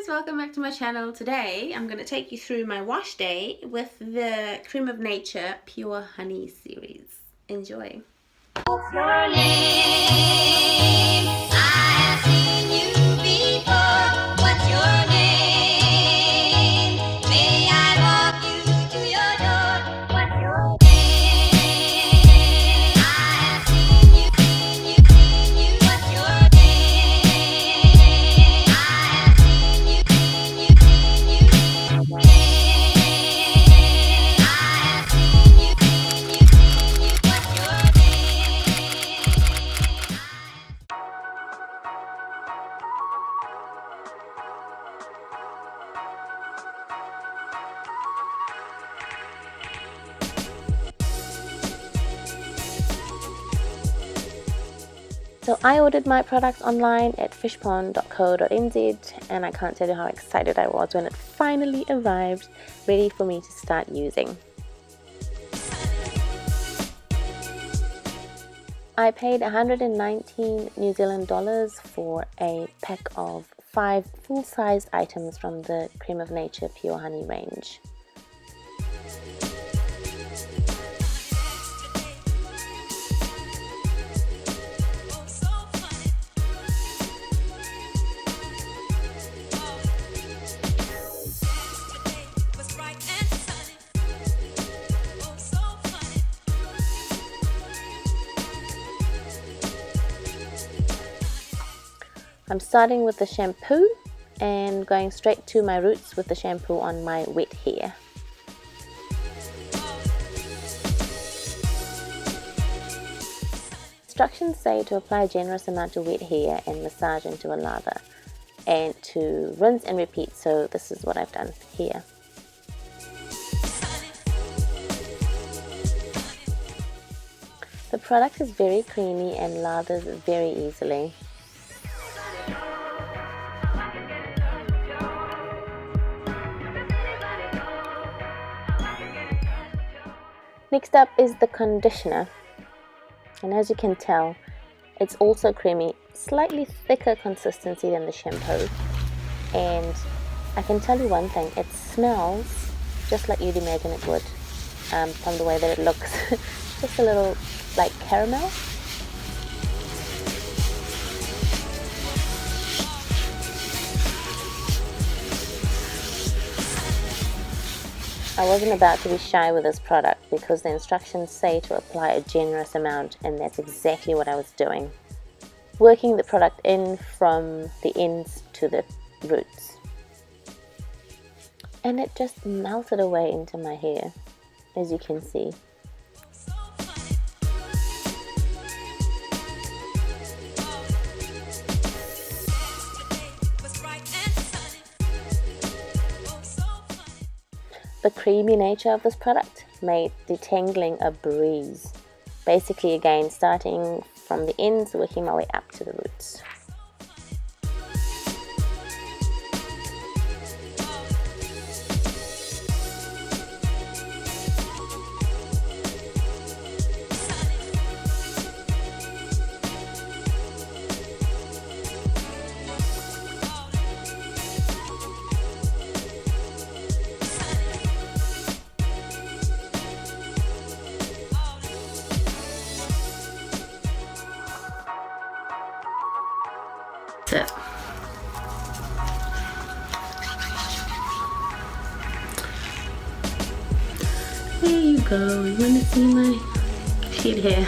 guys, welcome back to my channel. Today I'm going to take you through my wash day with the Creme of Nature Pure Honey series. Enjoy. What's your name? I've seen you before. What's your name? May I walk you to your door? What's your name? I've seen you. What's your name? I've seen you. What's your name? So I ordered my products online at fishpond.co.nz and I can't tell you how excited I was when it finally arrived, ready for me to start using. I paid 119 New Zealand dollars for a pack of 5 full-sized items from the Creme of Nature Pure Honey range. I'm starting with the shampoo and going straight to my roots with the shampoo on my wet hair. Instructions say to apply a generous amount to wet hair and massage into a lather and to rinse and repeat, so this is what I've done here. The product is very creamy and lathers very easily. Next up is the conditioner, and as you can tell, it's also creamy, slightly thicker consistency than the shampoo. And I can tell you one thing, it smells just like you'd imagine it would, from the way that it looks. Just a little like caramel. I wasn't about to be shy with this product because the instructions say to apply a generous amount, and that's exactly what I was doing. Working the product in from the ends to the roots. And it just melted away into my hair, as you can see. The creamy nature of this product made detangling a breeze. Basically, again, starting from the ends, working my way up to the roots. It. There you go. You want to see my cute hair?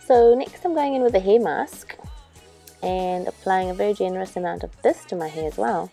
So next I'm going in with a hair mask and applying a very generous amount of this to my hair as well.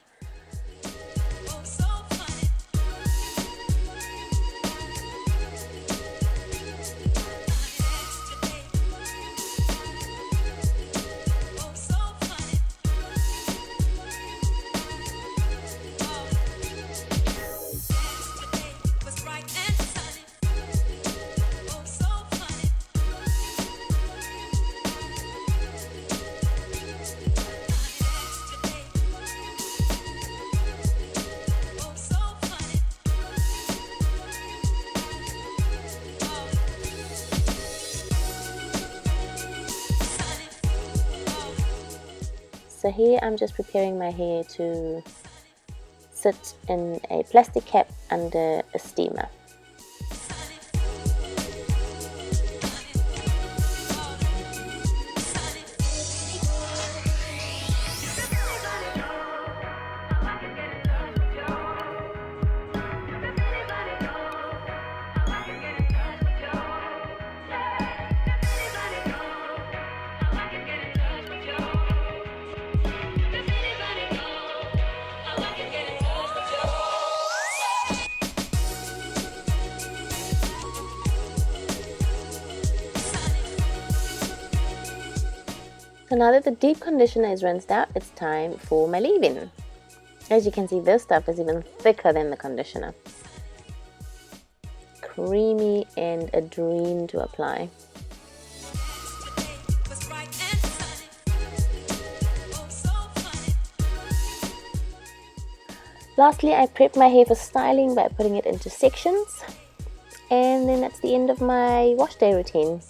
So here I'm just preparing my hair to sit in a plastic cap under a steamer. So now that the deep conditioner is rinsed out, it's time for my leave-in. As you can see, this stuff is even thicker than the conditioner. Creamy and a dream to apply. Lastly, I prep my hair for styling by putting it into sections. And then that's the end of my wash day routine.